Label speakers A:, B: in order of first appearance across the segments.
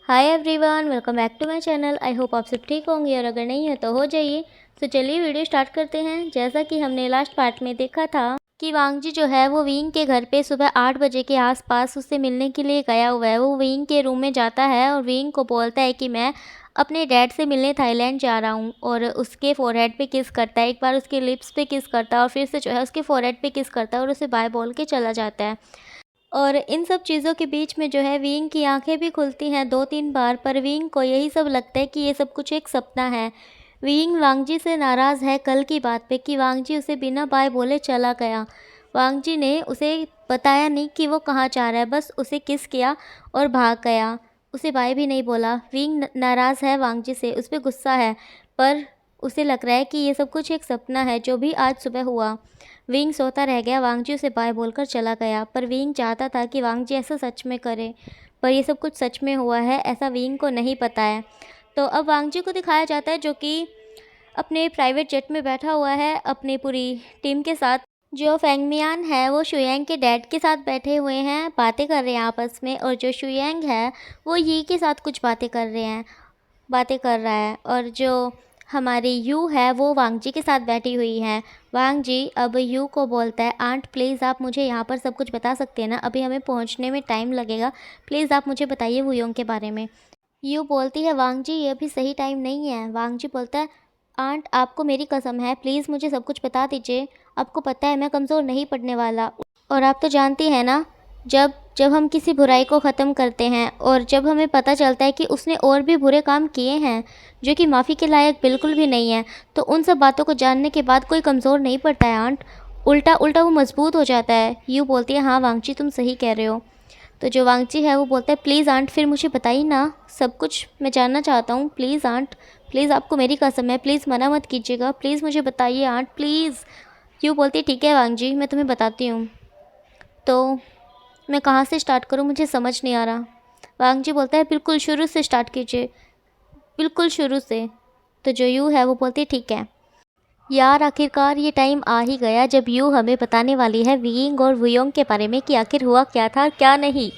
A: Hi everyone, welcome back to my channel. I hope आप सब ठीक होंगे और अगर नहीं है तो हो जाइए। तो चलिए वीडियो स्टार्ट करते हैं। जैसा कि हमने लास्ट पार्ट में देखा था कि वांगजी जो है वो विंग के घर पे सुबह 8 बजे के आसपास उससे मिलने के लिए गया हुआ है। वो विंग के रूम में जाता है और विंग को बोलता है कि मैं अपने डैड से मिलने थाईलैंड जा रहा हूँ, और उसके फोरहेड पे किस करता है, एक बार उसके लिप्स पे किस करता है और फिर से जो है उसके फोरहेड पे किस करता है और उसे बाय बोल के चला जाता है। और इन सब चीज़ों के बीच में जो है विंग की आंखें भी खुलती हैं 2-3 बार, पर विंग को यही सब लगता है कि ये सब कुछ एक सपना है। विंग वांगजी से नाराज़ है कल की बात पे कि वांगजी उसे बिना बाय बोले चला गया। वांगजी ने उसे बताया नहीं कि वो कहाँ जा रहा है, बस उसे किस किया और भाग गया। उसे बाय भी नहीं बोला। विंग नाराज़ है वांगजी से, उस पर गुस्सा है, पर उसे लग रहा है कि ये सब कुछ एक सपना है जो भी आज सुबह हुआ। विंग सोता रह गया। वांगजी उसे बाय बोलकर चला गया, पर विंग चाहता था कि वांगजी ऐसा सच में करे, पर ये सब कुछ सच में हुआ है ऐसा विंग को नहीं पता है। तो अब वांगजी को दिखाया जाता है जो कि अपने प्राइवेट जेट में बैठा हुआ है अपनी पूरी टीम के साथ। जो फेंगमियान है वो शुयांग के डैड के साथ बैठे हुए हैं, बातें कर रहे हैं आपस में, और जो शुयांग है वो यी के साथ कुछ बातें कर रहा है। और जो हमारी यू है वो वांगजी के साथ बैठी हुई है। वांगजी अब यू को बोलता है, आंट प्लीज़ आप मुझे यहाँ पर सब कुछ बता सकते हैं ना, अभी हमें पहुँचने में टाइम लगेगा, प्लीज़ आप मुझे बताइए वुयोंग के बारे में। यू बोलती है, वांगजी ये अभी सही टाइम नहीं है। वांगजी बोलता है, आंट आपको मेरी कसम है, प्लीज़ मुझे सब कुछ बता दीजिए, आपको पता है मैं कमज़ोर नहीं पड़ने वाला, और आप तो जानती हैं ना, जब जब हम किसी बुराई को ख़त्म करते हैं और जब हमें पता चलता है कि उसने और भी बुरे काम किए हैं जो कि माफ़ी के लायक बिल्कुल भी नहीं है, तो उन सब बातों को जानने के बाद कोई कमज़ोर नहीं पड़ता है आंट, उल्टा उल्टा वो मजबूत हो जाता है। यू बोलती है, हाँ वांगजी तुम सही कह रहे हो। तो जो वांगजी है वो बोलता है, प्लीज़ आंट फिर मुझे बताइए ना, सब कुछ मैं जानना चाहता हूँ, प्लीज़ आंट, प्लीज़ आपको मेरी कसम है, प्लीज़ मना मत कीजिएगा, प्लीज़ मुझे बताइए आंट प्लीज़। यू बोलती है, ठीक है वांगजी मैं तुम्हें बताती हूँ, तो मैं कहाँ से स्टार्ट करूँ, मुझे समझ नहीं आ रहा। वांगजी बोलता है, बिल्कुल शुरू से स्टार्ट कीजिए, बिल्कुल शुरू से। तो जो यू है वो बोलती है, ठीक है। यार आखिरकार ये टाइम आ ही गया जब यू हमें बताने वाली है विंग और वुयोंग के बारे में कि आखिर हुआ क्या था क्या नहीं।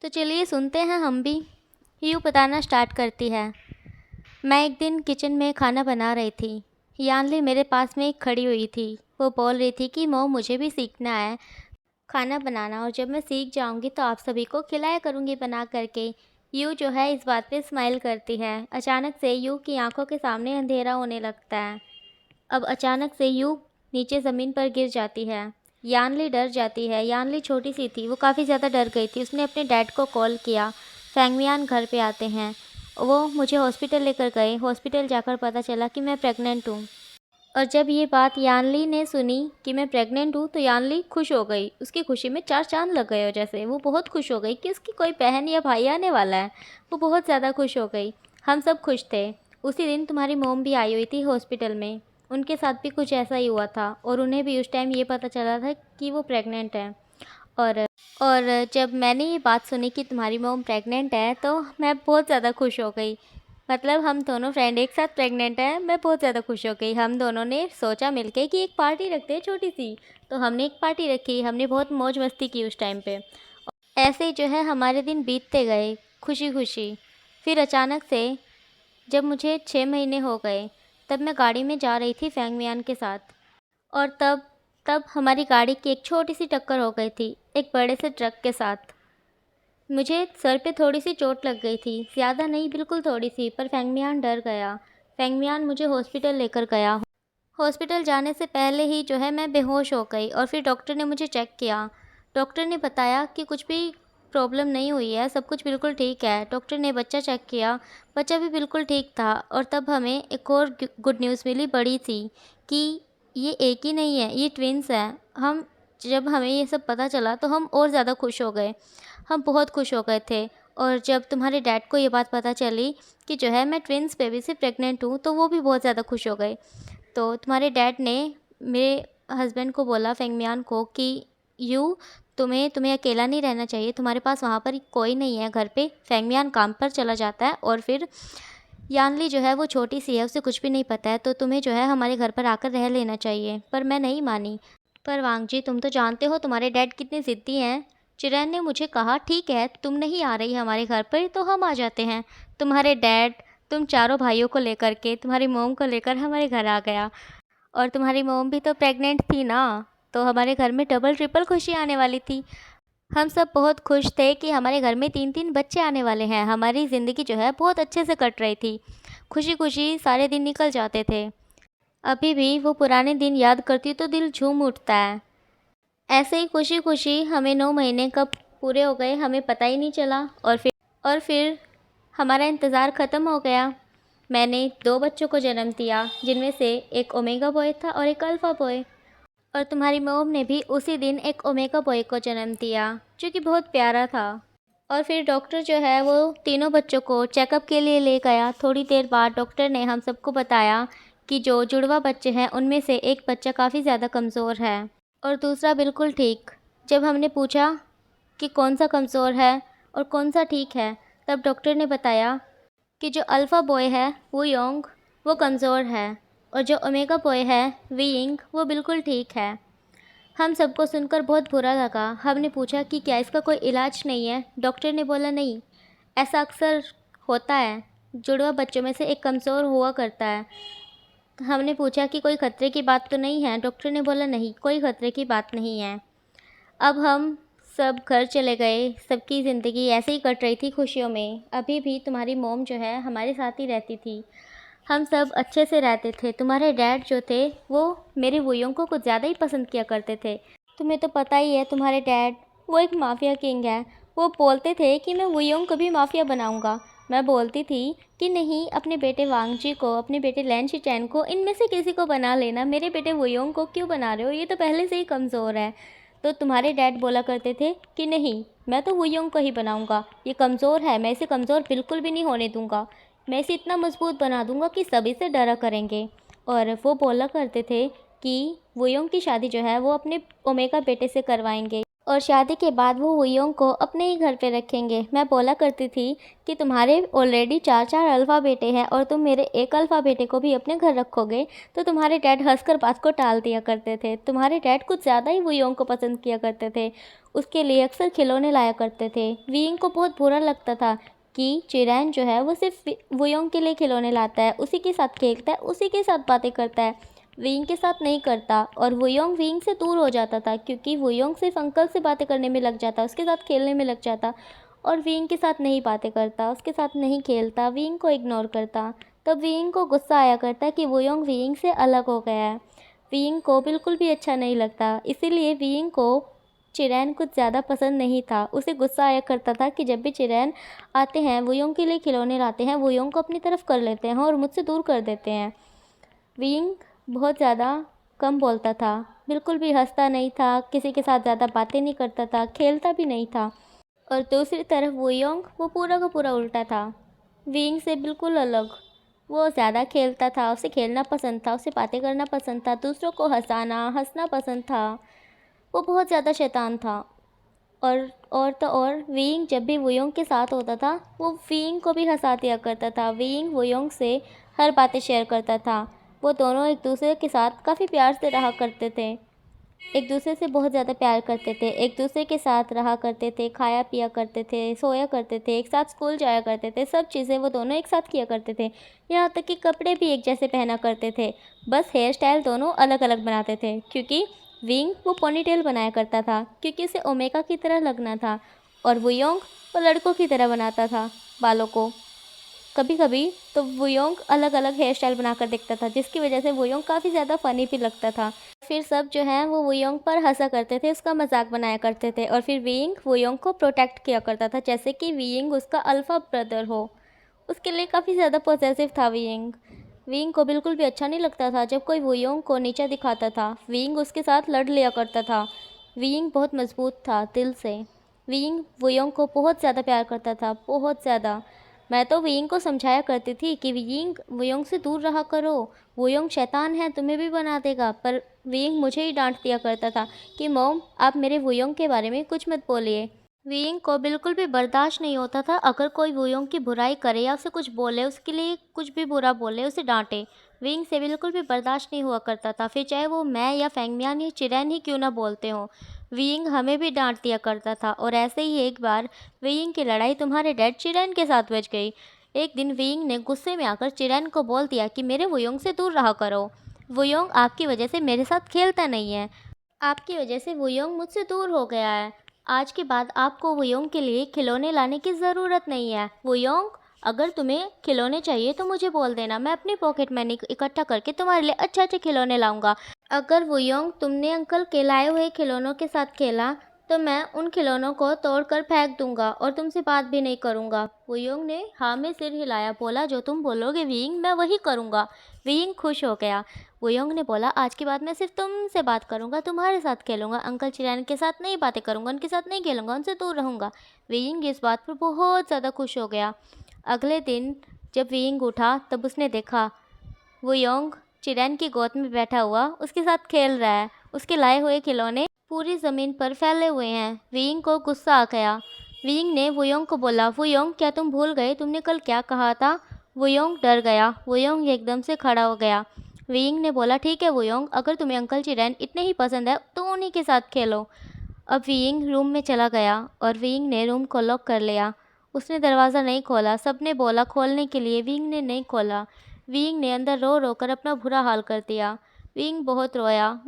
A: तो चलिए सुनते हैं हम भी। यू बताना स्टार्ट करती है, मैं एक दिन किचन में खाना बना रही थी। यानली मेरे पास में खड़ी हुई थी। वो बोल रही थी कि मो मुझे भी सीखना है खाना बनाना, और जब मैं सीख जाऊंगी तो आप सभी को खिलाया करूंगी बना करके। यू जो है इस बात पे स्माइल करती है। अचानक से यू की आंखों के सामने अंधेरा होने लगता है। अब अचानक से यू नीचे ज़मीन पर गिर जाती है। यानली डर जाती है। यानली छोटी सी थी, वो काफ़ी ज़्यादा डर गई थी। उसने अपने डैड को कॉल किया। फैंगमियान घर पे आते हैं, वो मुझे हॉस्पिटल लेकर गए। हॉस्पिटल जाकर पता चला कि मैं प्रेग्नेंट हूँ। और जब ये बात यानली ने सुनी कि मैं प्रेग्नेंट हूँ तो यानली खुश हो गई। उसकी खुशी में 4 चांद लग गए हो जैसे। वो बहुत खुश हो गई कि उसकी कोई बहन या भाई आने वाला है। वो बहुत ज़्यादा खुश हो गई। हम सब खुश थे। उसी दिन तुम्हारी मोम भी आई हुई थी हॉस्पिटल में। उनके साथ भी कुछ ऐसा ही हुआ था, और उन्हें भी उस टाइम ये पता चला था कि वो प्रेग्नेंट है। और और जब मैंने ये बात सुनी कि तुम्हारी मोम प्रेग्नेंट है तो मैं बहुत ज़्यादा खुश हो गई। मतलब हम दोनों फ्रेंड एक साथ प्रेग्नेंट हैं, मैं बहुत ज़्यादा खुश हो गई। हम दोनों ने सोचा मिलके कि एक पार्टी रखते हैं छोटी सी, तो हमने एक पार्टी रखी। हमने बहुत मौज मस्ती की उस टाइम पे। ऐसे ही जो है हमारे दिन बीतते गए खुशी खुशी। फिर अचानक से जब मुझे 6 महीने हो गए, तब मैं गाड़ी में जा रही थी फैंगमियान के साथ, और तब तब हमारी गाड़ी की एक छोटी सी टक्कर हो गई थी एक बड़े से ट्रक के साथ। मुझे सर पे थोड़ी सी चोट लग गई थी, ज़्यादा नहीं बिल्कुल थोड़ी सी, पर फेंगमियान डर गया। फेंगमियान मुझे हॉस्पिटल लेकर गया। हॉस्पिटल जाने से पहले ही जो है मैं बेहोश हो गई, और फिर डॉक्टर ने मुझे चेक किया। डॉक्टर ने बताया कि कुछ भी प्रॉब्लम नहीं हुई है, सब कुछ बिल्कुल ठीक है। डॉक्टर ने बच्चा चेक किया, बच्चा भी बिल्कुल ठीक था। और तब हमें एक और गुड न्यूज़ मिली बड़ी सी, कि ये एक ही नहीं है, ये ट्विंस हैं। हम जब हमें ये सब पता चला तो हम और ज़्यादा खुश हो गए। हम बहुत खुश हो गए थे। और जब तुम्हारे डैड को ये बात पता चली कि जो है मैं ट्विंस बेबी से प्रेग्नेंट हूँ, तो वो भी बहुत ज़्यादा खुश हो गए। तो तुम्हारे डैड ने मेरे हस्बैंड को बोला, फेंगमियान को, कि यू तुम्हें तुम्हें अकेला नहीं रहना चाहिए, तुम्हारे पास वहाँ पर कोई नहीं है घर पे। फेंगमियान काम पर चला जाता है, और फिर यानली जो है वो छोटी सी है, उसे कुछ भी नहीं पता है, तो तुम्हें जो है हमारे घर पर आकर रह लेना चाहिए। पर मैं नहीं मानी। पर वांगजी तुम तो जानते हो तुम्हारे डैड कितने ज़िद्दी हैं। चिरैन ने मुझे कहा, ठीक है, तुम नहीं आ रही हमारे घर पर तो हम आ जाते हैं। तुम्हारे डैड तुम चारों भाइयों को लेकर के, तुम्हारी मोम को लेकर हमारे घर आ गया। और तुम्हारी मोम भी तो प्रेग्नेंट थी ना, तो हमारे घर में डबल ट्रिपल खुशी आने वाली थी। हम सब बहुत खुश थे कि हमारे घर में 3-3 बच्चे आने वाले हैं। हमारी ज़िंदगी जो है बहुत अच्छे से कट रही थी। खुशी खुशी सारे दिन निकल जाते थे। अभी भी वो पुराने दिन याद करती तो दिल झूम उठता है। ऐसे ही खुशी खुशी हमें 9 महीने कब पूरे हो गए हमें पता ही नहीं चला। और फिर हमारा इंतज़ार ख़त्म हो गया। मैंने 2 बच्चों को जन्म दिया, जिनमें से एक ओमेगा बॉय था और एक अल्फ़ा बॉय। और तुम्हारी मोम ने भी उसी दिन एक ओमेगा बॉय को जन्म दिया, जो कि बहुत प्यारा था। और फिर डॉक्टर जो है वो तीनों बच्चों को चेकअप के लिए ले गया। थोड़ी देर बाद डॉक्टर ने हम सबको बताया कि जो जुड़वा बच्चे हैं उनमें से एक बच्चा काफ़ी ज़्यादा कमज़ोर है और दूसरा बिल्कुल ठीक। जब हमने पूछा कि कौन सा कमज़ोर है और कौन सा ठीक है, तब डॉक्टर ने बताया कि जो अल्फ़ा बॉय है वो योंग, वो कमज़ोर है, और जो ओमेगा बॉय है वीइंग, वो बिल्कुल ठीक है। हम सबको सुनकर बहुत बुरा लगा। हमने पूछा कि क्या इसका कोई इलाज नहीं है? डॉक्टर ने बोला नहीं, ऐसा अक्सर होता है, जुड़वा बच्चों में से एक कमज़ोर हुआ करता है। हमने पूछा कि कोई ख़तरे की बात तो नहीं है? डॉक्टर ने बोला नहीं, कोई ख़तरे की बात नहीं है। अब हम सब घर चले गए। सबकी ज़िंदगी ऐसे ही कट रही थी खुशियों में। अभी भी तुम्हारी मोम जो है हमारे साथ ही रहती थी। हम सब अच्छे से रहते थे। तुम्हारे डैड जो थे वो मेरे वुयों को कुछ ज़्यादा ही पसंद किया करते थे। तुम्हें तो पता ही है, तुम्हारे डैड वो एक माफिया किंग है। वो बोलते थे कि मैं वुयों को भी माफिया बनाऊंगा। मैं बोलती थी कि नहीं, अपने बेटे वांगजी को, अपने बेटे लैन शिचैन को, इनमें से किसी को बना लेना। मेरे बेटे वुयों को क्यों बना रहे हो? ये तो पहले से ही कमज़ोर है। तो तुम्हारे डैड बोला करते थे कि नहीं, मैं तो वुयों को ही बनाऊंगा। ये कमज़ोर है, मैं इसे कमज़ोर बिल्कुल भी नहीं होने दूंगा। मैं इसे इतना मजबूत बना दूंगा कि सभी से डरा करेंगे। और वो बोला करते थे कि वुयोंग की शादी जो है वो अपने ओमेगा बेटे से करवाएंगे और शादी के बाद वो वुयोंग को अपने ही घर पे रखेंगे। मैं बोला करती थी कि तुम्हारे ऑलरेडी 4-4 अल्फ़ा बेटे हैं और तुम मेरे एक अल्फ़ा बेटे को भी अपने घर रखोगे। तो तुम्हारे डैड हंसकर बात को टाल दिया करते थे। तुम्हारे डैड कुछ ज़्यादा ही वुयोंग को पसंद किया करते थे। उसके लिए अक्सर खिलौने लाया करते थे। वीइंग को बहुत बुरा लगता था कि चिरैन जो है वो सिर्फ वुयोंग के लिए खिलौने लाता है, उसी के साथ खेलता है, उसी के साथ बातें करता है, वीइंग के साथ नहीं करता। और वुयोंग वीइंग से दूर हो जाता था क्योंकि वुयोंग सिर्फ अंकल से बातें करने में लग जाता, उसके साथ खेलने में लग जाता और वीइंग के साथ नहीं बातें करता, उसके साथ नहीं खेलता, वीइंग को इग्नोर करता। तब वीइंग को गुस्सा आया करता कि वुयोंग वीइंग से अलग हो गया है। वीइंग को बिल्कुल भी अच्छा नहीं लगता, इसीलिए वीइंग को चिरैन कुछ ज़्यादा पसंद नहीं था। उसे गुस्सा आया करता था कि जब भी चिरैन आते हैं, वुयोंग के लिए खिलौने लाते हैं, वुयोंग को अपनी तरफ कर लेते हैं और मुझसे दूर कर देते हैं। वीइंग बहुत ज़्यादा कम बोलता था, बिल्कुल भी हंसता नहीं था, किसी के साथ ज़्यादा बातें नहीं करता था, खेलता भी नहीं था। और दूसरी तरफ वुयोंग वो पूरा का पूरा उल्टा था, वीइंग से बिल्कुल अलग। वो ज़्यादा खेलता था, उसे खेलना पसंद था, उसे बातें करना पसंद था, दूसरों को हंसना पसंद था। वो बहुत ज़्यादा शैतान था। और तो और वीइंग जब भी वुयोंग के साथ होता था, वो वीइंग को भी हंसा दिया करता था। वीइंग वुयोंग से हर बातें शेयर करता था। वो दोनों एक दूसरे के साथ काफ़ी प्यार से रहा करते थे, एक दूसरे से बहुत ज़्यादा प्यार करते थे, एक दूसरे के साथ रहा करते थे, खाया पिया करते थे, सोया करते थे, एक साथ स्कूल जाया करते थे, सब चीज़ें वो दोनों एक साथ किया करते थे। यहाँ तक कि कपड़े भी एक जैसे पहना करते थे, बस हेयर स्टाइल दोनों अलग अलग बनाते थे। क्योंकि विंग वो पोनीटेल बनाया करता था क्योंकि उसे ओमेगा की तरह लगना था, और वुयोंग वो लड़कों की तरह बनाता था बालों को। कभी कभी तो वुयोंग अलग अलग हेयर स्टाइल बनाकर देखता था, जिसकी वजह से वुयोंग काफ़ी ज़्यादा फ़नी भी लगता था। फिर सब जो है वो वुयोंग पर हंसा करते थे, उसका मजाक बनाया करते थे, और फिर वीइंग वुयोंग को प्रोटेक्ट किया करता था, जैसे कि वीइंग उसका अल्फ़ा ब्रदर हो। उसके लिए काफ़ी ज़्यादा पॉसेसिव था वीइंग। वीइंग को बिल्कुल भी अच्छा नहीं लगता था जब कोई वुयोंग को नीचा दिखाता था। वीइंग उसके साथ लड़ लिया करता था। वीइंग बहुत मजबूत था दिल से। वीइंग वुयोंग को बहुत ज़्यादा प्यार करता था, बहुत ज़्यादा। मैं तो वीइंग को समझाया करती थी कि वीइंग वुयोंग से दूर रहा करो, वुयोंग शैतान है, तुम्हें भी बना देगा। पर वीइंग मुझे ही डांट दिया करता था कि मॉम, आप मेरे वुयोंग के बारे में कुछ मत बोलिए। वीइंग को बिल्कुल भी बर्दाश्त नहीं होता था अगर कोई वुयोंग की बुराई करे या उसे कुछ बोले, उसके लिए कुछ भी बुरा बोले, उसे डांटे। विंग से बिल्कुल भी बर्दाश्त नहीं हुआ करता था, फिर चाहे वो मैं या फेंगमियान या चिरैन ही क्यों ना बोलते हों। विंग हमें भी डांट दिया करता था और ऐसे ही एक बार विंग की लड़ाई तुम्हारे डैड चिरैन के साथ बच गई। एक दिन विंग ने गुस्से में आकर चिरैन को बोल दिया कि मेरे वुयोंग से दूर रहा करो। वुयोंग आपकी वजह से मेरे साथ खेलता नहीं है, आपकी वजह से वुयोंग मुझसे दूर हो गया है। आज के बाद आपको वुयोंग के लिए खिलौने लाने की ज़रूरत नहीं है। वुयोंग, अगर तुम्हें खिलौने चाहिए तो मुझे बोल देना, मैं अपनी पॉकेट मनी इकट्ठा करके तुम्हारे लिए अच्छे अच्छे खिलौने लाऊंगा। अगर वुयोंग तुमने अंकल के लाए हुए खिलौनों के साथ खेला तो मैं उन खिलौनों को तोड़कर फेंक दूंगा और तुमसे बात भी नहीं करूंगा। वुयोंग ने हाँ में सिर हिलाया, बोला जो तुम बोलोगे विंग मैं वही करूंगा। विंग खुश हो गया। वुयोंग ने बोला आज के बाद मैं सिर्फ तुमसे बात करूंगा, तुम्हारे साथ खेलूंगा, अंकल चिरैन के साथ नहीं बातें करूंगा, उनके साथ नहीं खेलूंगा, उनसे दूर रहूंगा। विंग इस बात पर बहुत ज़्यादा खुश हो गया। अगले दिन जब विंग उठा तब उसने देखा वुयोंग चिरैन की गोद में बैठा हुआ उसके साथ खेल रहा है। उसके लाए हुए खिलौने पूरी ज़मीन पर फैले हुए हैं। विंग को गुस्सा आ गया। विंग ने वुयोंग को बोला, वुयोंग क्या तुम भूल गए तुमने कल क्या कहा था? वुयोंग डर गया। वुयोंग एकदम से खड़ा हो गया। विंग ने बोला ठीक है वुयोंग, अगर तुम्हें अंकल चिरैन इतने ही पसंद है तो उन्हीं के साथ खेलो। अब विंग रूम में चला गया और विंग ने रूम को लॉक कर लिया। उसने दरवाज़ा नहीं खोला। सबने बोला खोलने के लिए, विंग ने नहीं खोला। विंग ने अंदर रो रो कर अपना बुरा हाल कर दिया। विंग बहुत रोया।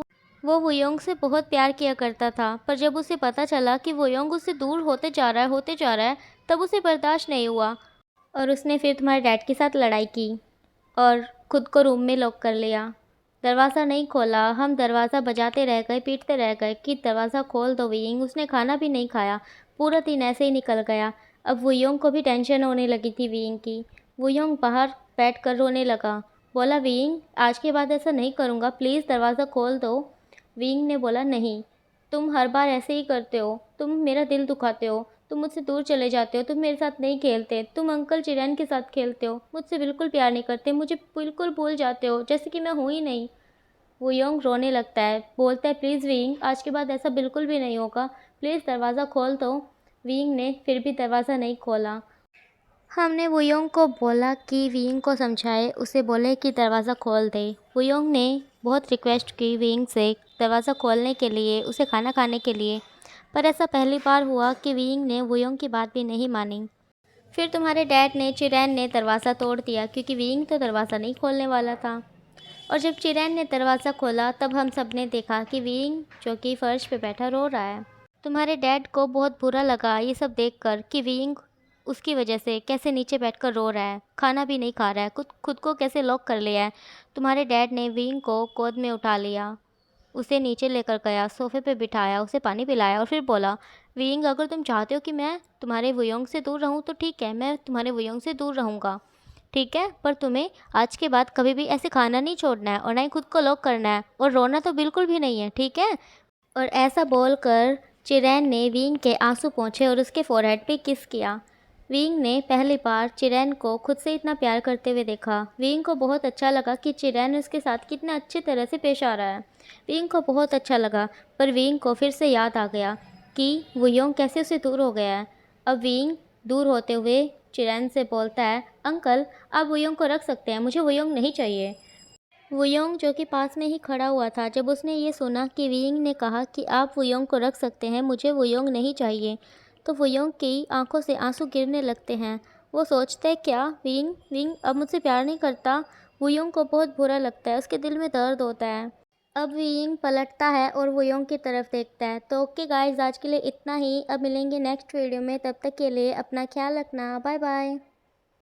A: वो वुयोंग से बहुत प्यार किया करता था, पर जब उसे पता चला कि वुयोंग उससे दूर होते जा रहा है, तब उसे बर्दाश्त नहीं हुआ और उसने फिर तुम्हारे डैड के साथ लड़ाई की और खुद को रूम में लॉक कर लिया। दरवाज़ा नहीं खोला। हम दरवाज़ा बजाते रह गए, पीटते रह गए कि दरवाज़ा खोल दो विंग। उसने खाना भी नहीं खाया। पूरा दिन ऐसे ही निकल गया। अब वुयोंग को भी टेंशन होने लगी थी विंग की। वुयोंग बाहर बैठकर रोने लगा। बोला विंग आज के बाद ऐसा नहीं करूँगा, प्लीज़ दरवाज़ा खोल दो। विंग ने बोला नहीं, तुम हर बार ऐसे ही करते हो, तुम मेरा दिल दुखाते हो, तुम मुझसे दूर चले जाते हो, तुम मेरे साथ नहीं खेलते, तुम अंकल चिरैन के साथ खेलते हो, मुझसे बिल्कुल प्यार नहीं करते, मुझे बिल्कुल भूल जाते हो जैसे कि मैं हूँ ही नहीं। वुयोंग रोने लगता है, बोलता है प्लीज़ विंग आज के बाद ऐसा बिल्कुल भी नहीं होगा, प्लीज़ दरवाज़ा खोल दो। विंग ने फिर भी दरवाज़ा नहीं खोला। हमने वुयोंग को बोला कि विंग को समझाए, उसे बोले कि दरवाज़ा खोल दे। वुयोंग ने बहुत रिक्वेस्ट की विंग से दरवाज़ा खोलने के लिए, उसे खाना खाने के लिए, पर ऐसा पहली बार हुआ कि विंग ने वुयोंग की बात भी नहीं मानी। फिर तुम्हारे डैड ने चिरैन ने दरवाज़ा तोड़ दिया क्योंकि विंग तो दरवाज़ा नहीं खोलने वाला था। और जब चिरैन ने दरवाज़ा खोला तब हम सब ने देखा कि विंग जो कि फ़र्श पे बैठा रो रहा है। तुम्हारे डैड को बहुत बुरा लगा ये सब देखकर कि विंग उसकी वजह से कैसे नीचे बैठकर रो रहा है, खाना भी नहीं खा रहा है, खुद खुद को कैसे लॉक कर लिया है। तुम्हारे डैड ने विंग को गोद में उठा लिया, उसे नीचे लेकर गया, सोफे पे बिठाया, उसे पानी पिलाया और फिर बोला विंग अगर तुम चाहते हो कि मैं तुम्हारे वुयोंग से दूर रहूं तो ठीक है, मैं तुम्हारे वुयोंग से दूर रहूँगा, ठीक है, पर तुम्हें आज के बाद कभी भी ऐसे खाना नहीं छोड़ना है और ना ही खुद को लॉक करना है और रोना तो बिल्कुल भी नहीं है, ठीक है। और ऐसा बोलकर चिरैन ने विंग के आंसू पोंछे और उसके फोरहेड पे किस किया। विंग ने पहली बार चिरैन को खुद से इतना प्यार करते हुए देखा। विंग को बहुत अच्छा लगा कि चिरैन उसके साथ कितना अच्छी तरह से पेश आ रहा है। विंग को बहुत अच्छा लगा, पर विंग को फिर से याद आ गया कि वुयोंग कैसे उसे दूर हो गया है। अब विंग दूर होते हुए चिरैन से बोलता है अंकल आप वुयोंग को रख सकते हैं, मुझे वुयोंग नहीं चाहिए। वुयोंग जो कि पास में ही खड़ा हुआ था, जब उसने ये सुना कि विंग ने कहा कि आप वुयोंग को रख सकते हैं, मुझे वुयोंग नहीं चाहिए, तो वुयोंग की आंखों से आंसू गिरने लगते हैं। वो सोचता है क्या विंग विंग अब मुझसे प्यार नहीं करता। वुयोंग को बहुत बुरा लगता है, उसके दिल में दर्द होता है। अब विंग पलटता है और वुयोंग की तरफ देखता है। तो ओके गाइस, आज के लिए इतना ही। अब मिलेंगे नेक्स्ट वीडियो में, तब तक के लिए अपना ख्याल रखना। Bye bye.